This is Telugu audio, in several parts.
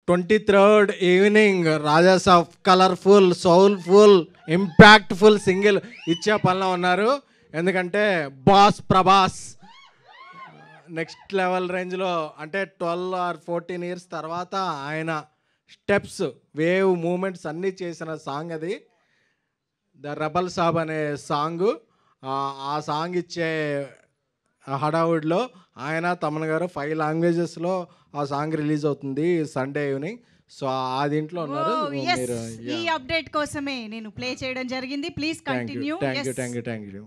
23rd ఈవినింగ్ రాజాస్ of colourful soulful impactful single ఇచ్చే పనిలో ఉన్నారు. ఎందుకంటే బాస్ ప్రభాస్ నెక్స్ట్ లెవెల్ రేంజ్లో, అంటే 12 or 14 years తర్వాత ఆయన స్టెప్స్ వేవ్ మూమెంట్స్ అన్నీ చేసిన సాంగ్ అది. ద రెబల్ సాబ్ అనే సాంగు. ఆ సాంగ్ ఇచ్చే హడావుడిలో ఆయన తమన్ గారు 5 లాంగ్వేజెస్లో ఆ సాంగ్ రిలీజ్ అవుతుంది సండే ఈవినింగ్. సో ఆ దీంట్లో ఉన్నారు. ఈ అప్డేట్ కోసమే నేను ప్లే చేయడం జరిగింది. Please continue. Thank you.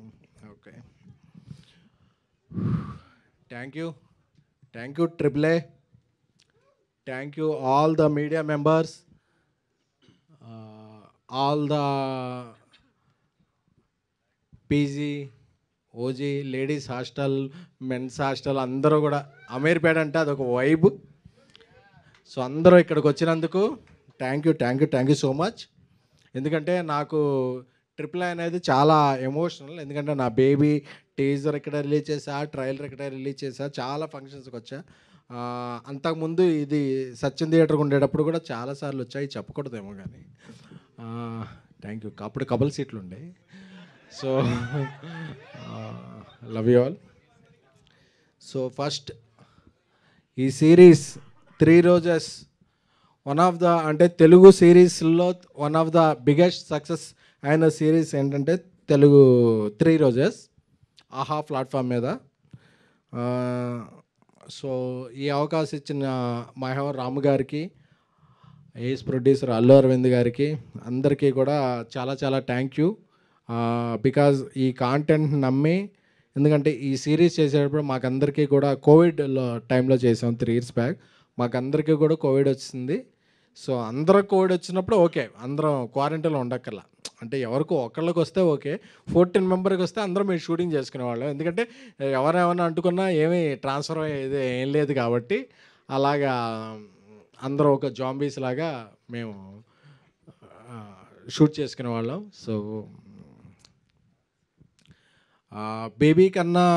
Okay, thank you triple A, thank you all the media members, all the PG, OG, ladies hostel, men's hostel అందరూ కూడా. అమీర్పేట అంటే అదొక వైబ్. సో అందరూ ఇక్కడికి వచ్చినందుకు థ్యాంక్ యూ సో మచ్. ఎందుకంటే నాకు ట్రిపుల్ అనేది చాలా ఎమోషనల్. ఎందుకంటే నా బేబీ టీజర్ ఇక్కడ రిలీజ్ చేసా, ట్రైలర్ ఇక్కడ రిలీజ్ చేసా, చాలా ఫంక్షన్స్కి వచ్చా. అంతకుముందు ఇది సచిన్ థియేటర్కి ఉండేటప్పుడు కూడా చాలాసార్లు వచ్చాయి, చెప్పకూడదేమో కానీ. Thank you. అప్పుడు కబల్ సీట్లు ఉండే. So love you all. So first ఈ series 3 roses one of the, అంటే తెలుగు సిరీస్లో one of the biggest success అయిన సిరీస్ ఏంటంటే తెలుగు 3 రోజెస్ ఆహా ప్లాట్ఫామ్ మీద. సో ఈ అవకాశం ఇచ్చిన మహేవర్ రాము గారికి, ఏస్ ప్రొడ్యూసర్ అల్లు అరవింద్ గారికి, అందరికీ కూడా చాలా చాలా థ్యాంక్ యూ. బికాజ్ ఈ కాంటెంట్ నమ్మి, ఎందుకంటే ఈ సిరీస్ చేసేటప్పుడు మాకందరికీ కూడా కోవిడ్లో టైంలో చేసాం 3 years బ్యాక్. మాకందరికీ కూడా కోవిడ్ వచ్చింది. సో అందరూ కోవిడ్ వచ్చినప్పుడు ఓకే, అందరం క్వారంటైన్లో ఉండక్కర్లా. అంటే ఎవరికో ఒకళ్ళకి వస్తే ఓకే, 14 మెంబర్కి వస్తే అందరం మేము షూటింగ్ చేసుకునేవాళ్ళం. ఎందుకంటే ఎవరేమన్నా అంటుకున్నా ఏమీ ట్రాన్స్ఫర్ అయ్యేది ఏం లేదు కాబట్టి అలాగా అందరూ ఒక జాంబీస్ లాగా మేము షూట్ చేసుకునేవాళ్ళం. సో బేబీ కన్నా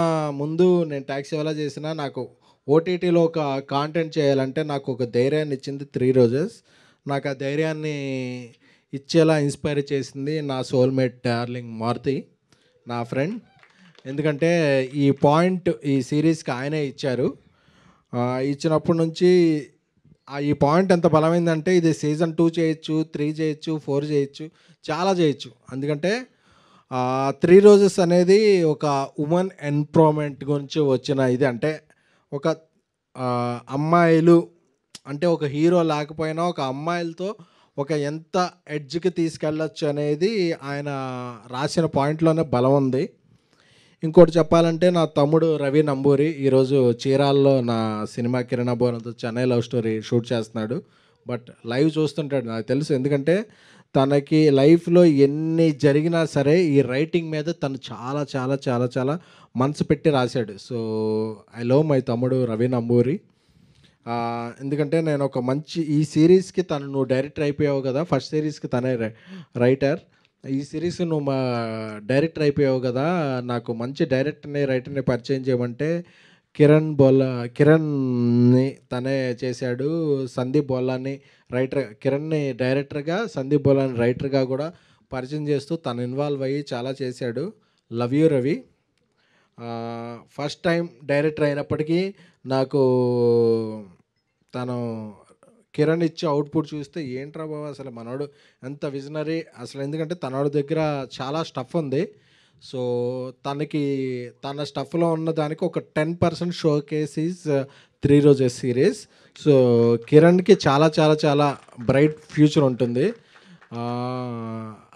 ముందు నేను ట్యాక్సీ వల్ల చేసిన, నాకు ఓటీటీలో ఒక కాంటెంట్ చేయాలంటే నాకు ఒక ధైర్యాన్ని ఇచ్చింది 3 రోజెస్. నాకు ఆ ధైర్యాన్ని ఇచ్చేలా ఇన్స్పైర్ చేసింది నా సోల్మేట్ డార్లింగ్ మారుతి, నా ఫ్రెండ్. ఎందుకంటే ఈ పాయింట్ ఈ సిరీస్కి ఆయనే ఇచ్చారు. ఇచ్చినప్పటి నుంచి ఈ పాయింట్ ఎంత బలమైందంటే ఇది సీజన్ 2 చేయొచ్చు, 3 చేయొచ్చు, 4 చేయొచ్చు, చాలా చేయొచ్చు. ఎందుకంటే 3 రోజెస్ అనేది ఒక ఉమెన్ ఎంపవర్మెంట్ గురించి వచ్చిన ఇది. అంటే ఒక అమ్మాయిలు అంటే ఒక హీరో లేకపోయినా ఒక అమ్మాయిలతో ఒక ఎంత ఎడ్జ్కి తీసుకెళ్ళచ్చు అనేది ఆయన రాసిన పాయింట్లోనే బలం ఉంది. ఇంకోటి చెప్పాలంటే నా తమ్ముడు రవి నంబూరి ఈరోజు చీరాల్లో నా సినిమా కిరణ్ అబ్బోనంతో చెన్నై లవ్ స్టోరీ షూట్ చేస్తున్నాడు. బట్ లైవ్ చూస్తుంటాడు, నాకు తెలుసు. ఎందుకంటే తనకి లైఫ్లో ఎన్ని జరిగినా సరే ఈ రైటింగ్ మీద తను చాలా చాలా చాలా చాలా మనసు పెట్టి రాశాడు. సో ఐ లవ్ మై తమ్ముడు రవి నంబూరి. ఎందుకంటే నేను ఒక మంచి ఈ సిరీస్కి నువ్వు డైరెక్టర్ అయిపోయావు కదా, ఫస్ట్ సిరీస్కి తనే రైటర్, ఈ సిరీస్ నువ్వు మా డైరెక్టర్ అయిపోయావు కదా, నాకు మంచి డైరెక్టర్ని రైటర్ని పరిచయం చేయమంటే కిరణ్ని తనే చేశాడు. సందీప్ బోల్లాని కిరణ్ని డైరెక్టర్గా, సందీప్ బోల్లాని రైటర్గా కూడా పరిచయం చేస్తూ తను ఇన్వాల్వ్ అయ్యి చాలా చేశాడు. Love you Ravi. First time director అయినప్పటికీ నాకు తను కిరణ్ ఇచ్చే అవుట్పుట్ చూస్తే ఏంట్రా బాబు అసలు మనోడు ఎంత విజనరీ అసలు. ఎందుకంటే తనోడి దగ్గర చాలా స్టఫ్ ఉంది. సో తన స్టఫ్లో ఉన్న దానికి ఒక 10% showcase is 3 roses series. So కిరణ్కి చాలా చాలా చాలా బ్రైట్ ఫ్యూచర్ ఉంటుంది.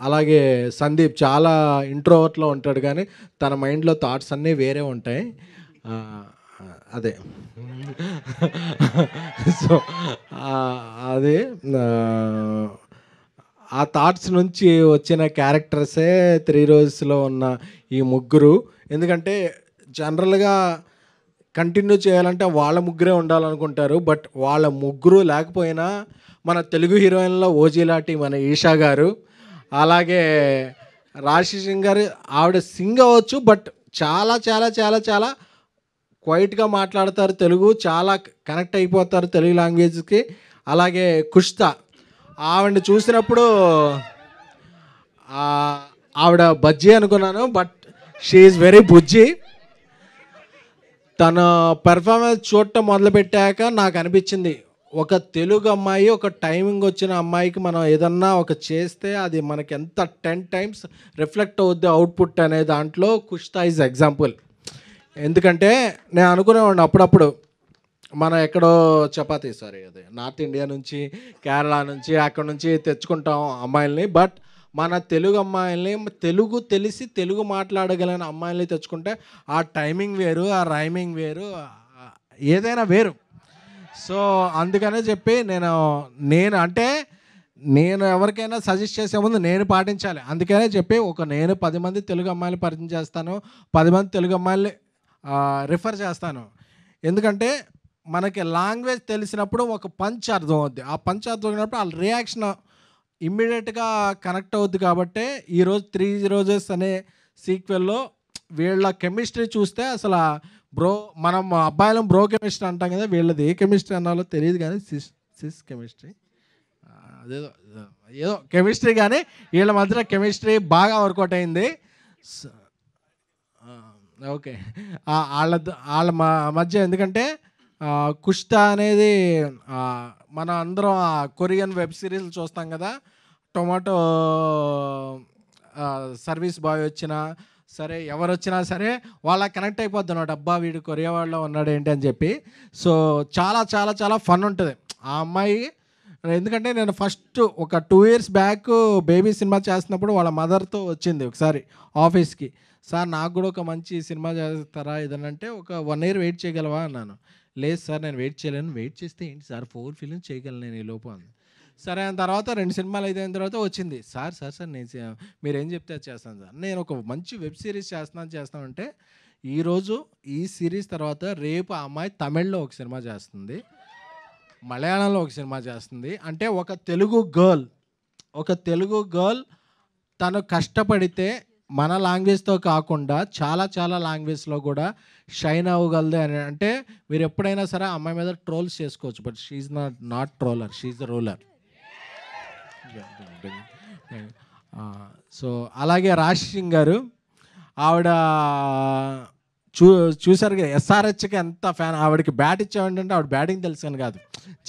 అలాగే సందీప్ చాలా ఇంట్రోవర్ట్లో ఉంటాడు కానీ తన మైండ్లో థాట్స్ అన్నీ వేరే ఉంటాయి. అదే సో అదే ఆ థాట్స్ నుంచి వచ్చిన క్యారెక్టర్సే 3 రోజెస్లో ఉన్న ఈ ముగ్గురు. ఎందుకంటే జనరల్గా కంటిన్యూ చేయాలంటే వాళ్ళ ముగ్గురే ఉండాలనుకుంటారు. బట్ వాళ్ళ ముగ్గురు లేకపోయినా మన తెలుగు హీరోయిన్లో ఓజీలాటి మన ఈషా గారు, అలాగే రాశి సింగ్ గారు, ఆవిడ సింగ్ అవ్వచ్చు బట్ చాలా చాలా చాలా చాలా క్వైట్గా మాట్లాడతారు తెలుగు, చాలా కనెక్ట్ అయిపోతారు తెలుగు లాంగ్వేజ్కి. అలాగే కుష్తా, ఆవిడని చూసినప్పుడు ఆవిడ బజ్జీ అనుకున్నాను, బట్ షీ ఈజ్ వెరీ బుజ్జి. తన పెర్ఫార్మెన్స్ చూడటం మొదలుపెట్టాక నాకు అనిపించింది, ఒక తెలుగు అమ్మాయి, ఒక టైమింగ్ వచ్చిన అమ్మాయికి మనం ఏదన్నా ఒక చేస్తే అది మనకి ఎంత 10 times రిఫ్లెక్ట్ అవుద్ది అవుట్పుట్ అనే దాంట్లో కుష్తా ఈజ్ ఎగ్జాంపుల్. ఎందుకంటే నేను అనుకునేవాడిని అప్పుడప్పుడు, మనం ఎక్కడో చపాతీ అదే నార్త్ ఇండియా నుంచి, కేరళ నుంచి, అక్కడ నుంచి తెచ్చుకుంటాం అమ్మాయిల్ని. బట్ మన తెలుగు అమ్మాయిల్ని, తెలుగు తెలిసి తెలుగు మాట్లాడగలిగిన అమ్మాయిల్ని తెచ్చుకుంటే ఆ టైమింగ్ వేరు, ఆ రైమింగ్ వేరు, ఏదైనా వేరు. సో అందుకనే చెప్పి నేను ఎవరికైనా సజెస్ట్ చేసే ముందు నేను పాటించాలి. అందుకనే చెప్పి నేను 10 మంది తెలుగు అమ్మాయిలు పరిచయం చేస్తాను, 10 మంది తెలుగు అమ్మాయిల్ని రిఫర్ చేస్తాను. ఎందుకంటే మనకి లాంగ్వేజ్ తెలిసినప్పుడు ఒక పంచ్ అర్థం అవుద్ది. ఆ పంచ్ అర్థం అయినప్పుడు వాళ్ళ రియాక్షన్ ఇమ్మీడియట్గా కనెక్ట్ అవుద్ది. కాబట్టి ఈరోజు 3 Roses అనే సీక్వెల్లో వీళ్ళ కెమిస్ట్రీ చూస్తే అసలు మనం అబ్బాయిలం బ్రో కెమిస్ట్రీ అంటాం కదా, వీళ్ళది ఏ కెమిస్ట్రీ అన్నాలో తెలియదు కానీ సిస్ కెమిస్ట్రీ, ఏదో కెమిస్ట్రీ, కానీ వీళ్ళ మధ్య కెమిస్ట్రీ బాగా వర్కౌట్ అయింది. ఓకే, వాళ్ళ మధ్య ఎందుకంటే కుష్తా అనేది మన అందరం కొరియన్ వెబ్ సిరీస్ చూస్తాం కదా, టొమాటో సర్వీస్ బాయ్ వచ్చినా సరే, ఎవరు వచ్చినా సరే వాళ్ళ కనెక్ట్ అయిపోద్ది అన్నమాట. అబ్బా వీడు కొరియా వాళ్ళలో ఉన్నాడు ఏంటి అని చెప్పి. సో చాలా చాలా చాలా ఫన్ ఉంటుంది ఆ అమ్మాయి. ఎందుకంటే నేను ఫస్ట్ ఒక 2 years బ్యాక్ బేబీ సినిమా చేస్తున్నప్పుడు వాళ్ళ మదర్తో వచ్చింది ఒకసారి ఆఫీస్కి. సార్ నాకు కూడా ఒక మంచి సినిమా చేస్తారా ఏదనంటే, ఒక 1 year వెయిట్ చేయగలవా అన్నాను. లేదు సార్ నేను వెయిట్ చేయలేను. వెయిట్ చేస్తే ఏంటి సార్ 4 films చేయగలను నేను ఈ లోపు అంది. సరే అయిన తర్వాత 2 సినిమాలు అయిన తర్వాత వచ్చింది. సార్ నేను మీరేం చెప్తే అది చేస్తాను సార్. నేను ఒక మంచి వెబ్ సిరీస్ చేస్తానంటే, ఈరోజు ఈ సిరీస్ తర్వాత రేపు ఆ అమ్మాయి తమిళ్లో ఒక సినిమా చేస్తుంది, మలయాళంలో ఒక సినిమా చేస్తుంది. అంటే ఒక తెలుగు గర్ల్ తను కష్టపడితే మన లాంగ్వేజ్తో కాకుండా చాలా చాలా లాంగ్వేజ్లో కూడా షైన్ అవ్వగలదే అని. అంటే మీరు ఎప్పుడైనా సరే అమ్మాయి మీద ట్రోల్స్ చేసుకోవచ్చు, but she's not troller, she's the ruler. So అలాగే రాశి సింగ్ గారు, ఆవిడ చూసారు కదా ఎస్ఆర్హెచ్కి ఎంత ఫ్యాన్. ఆవిడకి బ్యాట్ ఇచ్చామంటే ఆవిడ బ్యాటింగ్ తెలుసాను కాదు,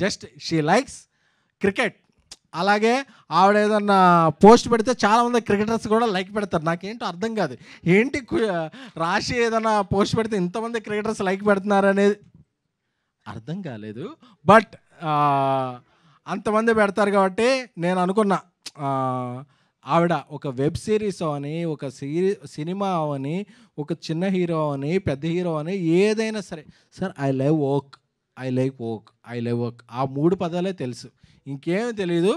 జస్ట్ షీ లైక్స్ క్రికెట్. అలాగే ఆవిడ ఏదన్నా పోస్ట్ పెడితే చాలామంది క్రికెటర్స్ కూడా లైక్ పెడతారు. నాకేంటో అర్థం కాదు, ఏంటి రాశి ఏదైనా పోస్ట్ పెడితే ఇంతమంది క్రికెటర్స్ లైక్ పెడుతున్నారు అనేది అర్థం కాలేదు. బట్ అంతమంది పెడతారు కాబట్టి నేను అనుకున్నా, ఆవిడ ఒక వెబ్ సిరీస్ అని, ఒక సినిమా అని, ఒక చిన్న హీరో అని, పెద్ద హీరో అని, ఏదైనా సరే sir I like work, I love work ఆ 3 పదాలే తెలుసు, ఇంకేమీ తెలియదు.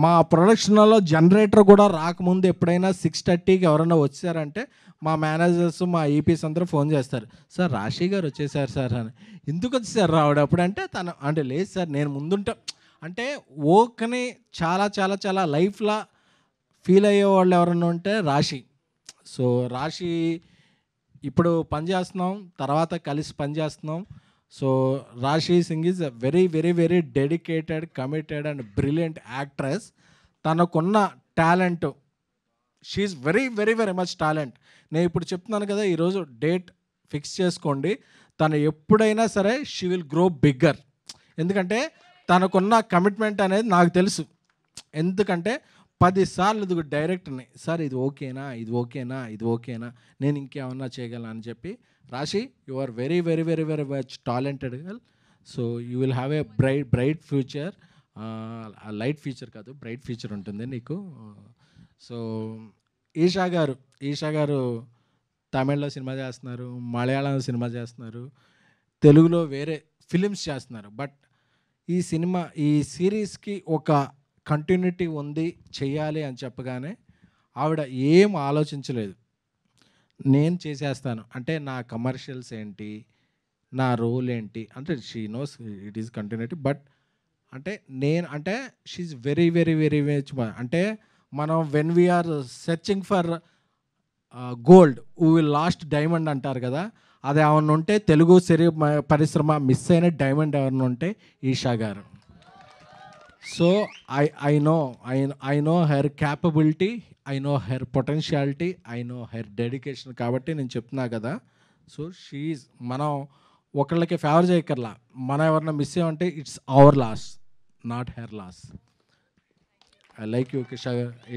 మా ప్రొడక్షన్లో జనరేటర్ కూడా రాకముందు ఎప్పుడైనా 6:30కి ఎవరైనా వచ్చారంటే మా మేనేజర్స్, మా ఈపీస్ అందరూ ఫోన్ చేస్తారు, సార్ రాశి గారు వచ్చేసారు సార్ అని. ఎందుకు వచ్చేసారు రావడం అప్పుడంటే అంటే లేదు సార్ నేను ముందుంటా అంటే. వర్క్ని చాలా చాలా చాలా లైఫ్లా ఫీల్ అయ్యే వాళ్ళు ఎవరన్నా ఉంటే రాశి. సో రాశి ఇప్పుడు పనిచేస్తున్నాం, తర్వాత కలిసి పనిచేస్తున్నాం. So Rashi Singh is very very very dedicated, committed and brilliant actress. తనకున్న talent, she's very very very much talent. నేను ఇప్పుడు చెప్తున్నాను కదా, ఈరోజు డేట్ ఫిక్స్ చేసుకోండి, తను ఎప్పుడైనా సరే షీ విల్ గ్రో బిగ్గర్. ఎందుకంటే తనకున్న కమిట్మెంట్ అనేది నాకు తెలుసు. ఎందుకంటే 10 సార్లు ఇది డైరెక్టర్ని, సార్ ఇది ఓకేనా, నేను ఇంకేమన్నా చేయగలను అని చెప్పి. Rashi, you are very very very very much talented girl. So you will have a bright future. Light future కాదు, బ్రైట్ ఫ్యూచర్ ఉంటుంది నీకు. సో ఈషా గారు తమిళ్లో సినిమా చేస్తున్నారు, మలయాళంలో సినిమా చేస్తున్నారు, తెలుగులో వేరే ఫిలిమ్స్ చేస్తున్నారు. బట్ ఈ సిరీస్కి ఒక కంటిన్యూటీ ఉంది, చెయ్యాలి అని చెప్పగానే ఆవిడ ఏం ఆలోచించలేదు, నేను చేసేస్తాను అంటే నా కమర్షియల్స్ ఏంటి, నా రోల్ ఏంటి అంటే she knows it is continuity. But అంటే she's very very very much. అంటే మనం when we are searching for gold we will lost diamond అంటారు కదా, అది ఏమన్నా ఉంటే తెలుగు పరిశ్రమ మిస్ అయిన డైమండ్ ఎవరన్నా ఉంటే Esha garu. So I know her capability, I know her potentiality, I know her dedication. కాబట్టి నేను చెప్తున్నా కదా. సో షీఈ్ మనం ఒకళ్ళకి ఫేవర్ చేయక్కర్లా, మనం ఎవరన్నా మిస్ అయ్యామంటే it's our loss, not her loss. I like you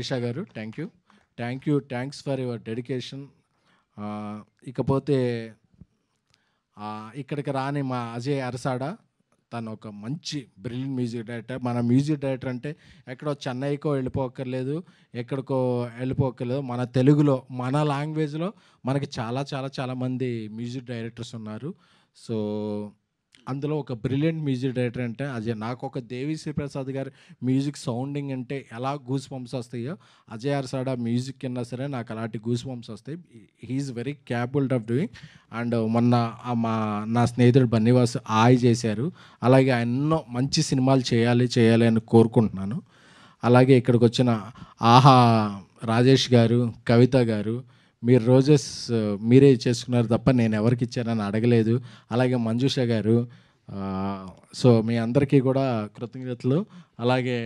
Esha garu. Thanks for your dedication. ఇకపోతే ఇక్కడికి రాని మా అజయ్ అరసాడ, తను ఒక మంచి బ్రిలియంట్ మ్యూజిక్ డైరెక్టర్. మన మ్యూజిక్ డైరెక్టర్ అంటే ఎక్కడో చెన్నైకో వెళ్ళిపోక్కర్లేదు, ఎక్కడికో వెళ్ళిపోక్కర్లేదు, మన తెలుగులో మన లాంగ్వేజ్లో మనకి చాలా చాలా చాలామంది మ్యూజిక్ డైరెక్టర్స్ ఉన్నారు. సో అందులో ఒక బ్రిలియంట్ మ్యూజిక్ డైరెక్టర్ అంటే అజయ్. నాకు ఒక దేవిశ్రీ ప్రసాద్ గారి మ్యూజిక్ సౌండింగ్ అంటే ఎలా గూస్ బంప్స్ వస్తాయో, అజయ్ అర్సాడా మ్యూజిక్ కిన్నా సరే నాకు అలాంటి గూస్ బంప్స్ వస్తాయి. He's very capable of doing. And మొన్న నా స్నేహితుడు బన్నీవాస్ ఆయి చేశారు. అలాగే ఎన్నో మంచి సినిమాలు చేయాలి అని కోరుకుంటున్నాను. అలాగే ఇక్కడికి వచ్చిన ఆహా రాజేష్ గారు, కవిత గారు, మీరు రోజెస్ మీరే చేసుకున్నారు తప్ప నేను ఎవరికి ఇచ్చానని అడగలేదు. అలాగే మంజుష గారు, సో మీ అందరికీ కూడా కృతజ్ఞతలు. అలాగే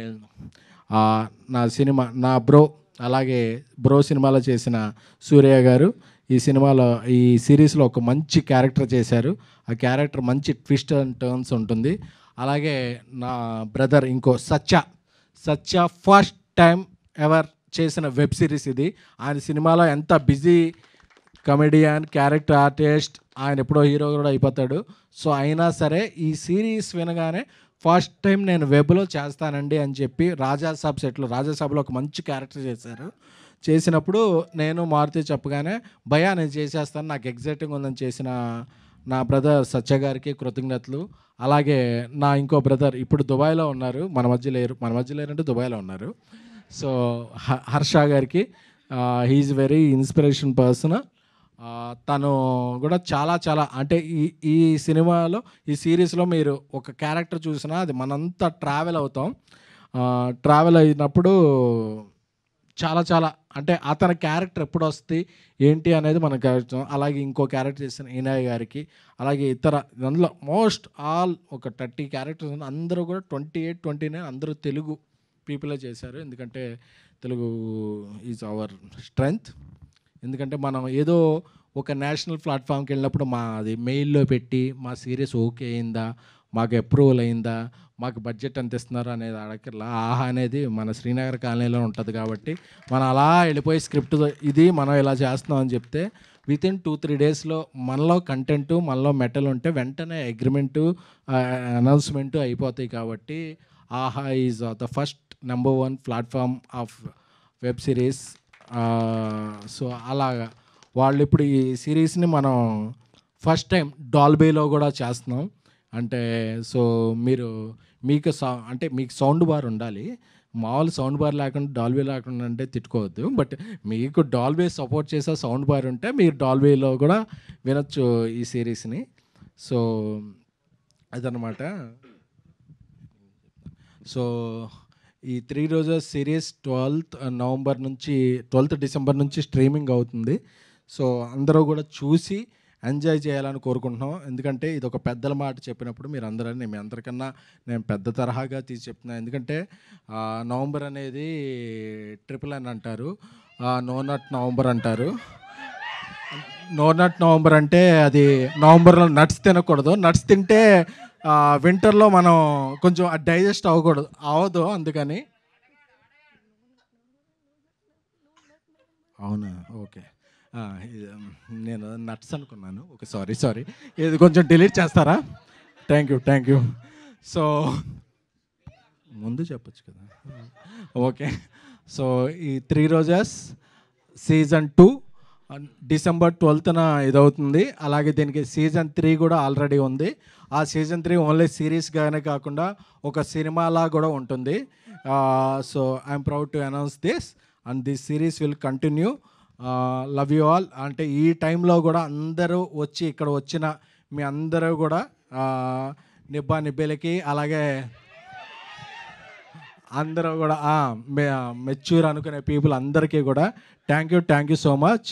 నా బ్రో, అలాగే బ్రో సినిమాలో చేసిన సూర్య గారు ఈ సిరీస్లో ఒక మంచి క్యారెక్టర్ చేశారు. ఆ క్యారెక్టర్ మంచి ట్విస్ట్ అండ్ టర్న్స్ ఉంటుంది. అలాగే నా బ్రదర్ ఇంకో సత్య ఫస్ట్ టైం ఎవర్ చేసిన వెబ్ సిరీస్ ఇది. ఆయన సినిమాలో ఎంత బిజీ కమెడియన్, క్యారెక్టర్ ఆర్టిస్ట్, ఆయన ఎప్పుడో హీరో కూడా అయిపోతాడు. సో అయినా సరే ఈ సిరీస్ వినగానే ఫస్ట్ టైం నేను వెబ్లో చేస్తానండి అని చెప్పి రాజాసాబ్లో ఒక మంచి క్యారెక్టర్ చేసినప్పుడు నేను మారుతి చెప్పగానే భయ్యా నేను చేసేస్తాను, నాకు ఎగ్జైటింగ్ ఉందని చేసిన నా బ్రదర్ సత్య గారికి కృతజ్ఞతలు. అలాగే నా ఇంకో బ్రదర్ ఇప్పుడు దుబాయ్లో ఉన్నారు, మన మధ్య లేరంటే దుబాయ్లో ఉన్నారు. సో హర్ష గారికి, హీఈస్ వెరీ ఇన్స్పిరేషన్ పర్సన్. తను కూడా చాలా అంటే ఈ సినిమాలో ఈ సిరీస్లో మీరు ఒక క్యారెక్టర్ చూసినా అది మనంతా ట్రావెల్ అవుతాం. ట్రావెల్ అయినప్పుడు చాలా అంటే అతని క్యారెక్టర్ ఎప్పుడు వస్తుంది ఏంటి అనేది మనకు అర్థం. అలాగే ఇంకో క్యారెక్టర్ చేసిన ఈనాయ్ గారికి, అలాగే ఇతర అందులో మోస్ట్ ఆల్ ఒక 30 క్యారెక్టర్స్ అందరూ కూడా 28, 29 అందరూ తెలుగు పీపులే చేశారు. ఎందుకంటే తెలుగు ఈజ్ అవర్ స్ట్రెంగ్త్. ఎందుకంటే మనం ఏదో ఒక నేషనల్ ప్లాట్ఫామ్కి వెళ్ళినప్పుడు అది మెయిల్లో పెట్టి మా సిరీస్ ఓకే అయిందా, మాకు అప్రూవల్ అయిందా, మాకు బడ్జెట్ ఎంత ఇస్తున్నారు అనేది అడగట్లా. ఆహా అనేది మన శ్రీనగర్ కాలనీలో ఉంటుంది కాబట్టి మనం అలా వెళ్ళిపోయి స్క్రిప్ట్ ఇది మనం ఇలా చేస్తున్నాం అని చెప్తే వితిన్ 2-3 డేస్లో మనలో కంటెంటు, మనలో మెటల్ ఉంటే వెంటనే అగ్రిమెంటు, అనౌన్స్మెంటు అయిపోతాయి. కాబట్టి ఆహా is the first number 1 platform of web series. So అలాగా వాళ్ళు ఇప్పుడు ఈ సిరీస్ని మనం ఫస్ట్ టైం డాల్బీలో కూడా చేస్తున్నాం. అంటే సో మీకు సౌండ్ బార్ ఉండాలి, మామూలు సౌండ్ బార్ లేకుండా డాల్బీ లేకుండా అంటే తిట్టుకోవద్దు. బట్ మీకు డాల్బీ సపోర్ట్ చేసే సౌండ్ బార్ ఉంటే మీరు డాల్బీలో కూడా వినొచ్చు ఈ సిరీస్ని. సో అదనమాట. సో ఈ 3 రోజెస్ సిరీస్ 12th డిసెంబర్ నుంచి స్ట్రీమింగ్ అవుతుంది. సో అందరూ కూడా చూసి ఎంజాయ్ చేయాలని కోరుకుంటున్నాం. ఎందుకంటే ఇది ఒక పెద్దల మాట చెప్పినప్పుడు మీ అందరికన్నా నేను పెద్ద తరహాగా తీసి చెప్తున్నాను. ఎందుకంటే నవంబర్ అనేది NNN అంటారు, నో నట్ నవంబర్ అంటారు. నో నట్ నవంబర్ అంటే అది నవంబర్లో నట్స్ తినకూడదు. నట్స్ తింటే వింటర్లో మనం కొంచెం డైజెస్ట్ అవ్వదు. అందుకని అవునా, ఓకే. నేను నట్స్ అనుకున్నాను. Okay, sorry. ఇది కొంచెం డిలీట్ చేస్తారా? Thank you. సో ముందు చెప్పచ్చు కదా. ఓకే. సో ఈ 3 రోజెస్ సీజన్ 2 December 12th ఇదవుతుంది. అలాగే దీనికి సీజన్ 3 కూడా ఆల్రెడీ ఉంది. ఆ సీజన్ 3 ఓన్లీ సిరీస్గానే కాకుండా ఒక సినిమాలా కూడా ఉంటుంది. So I'm proud to announce this and this series will continue. Love you all. అంటే ఈ టైంలో కూడా అందరూ వచ్చి ఇక్కడ వచ్చిన మీ అందరూ కూడా నిబ్బేలకి, అలాగే అందరూ కూడా మెచ్యూర్ అనుకునే పీపుల్ అందరికీ కూడా థ్యాంక్ యూ సో మచ్.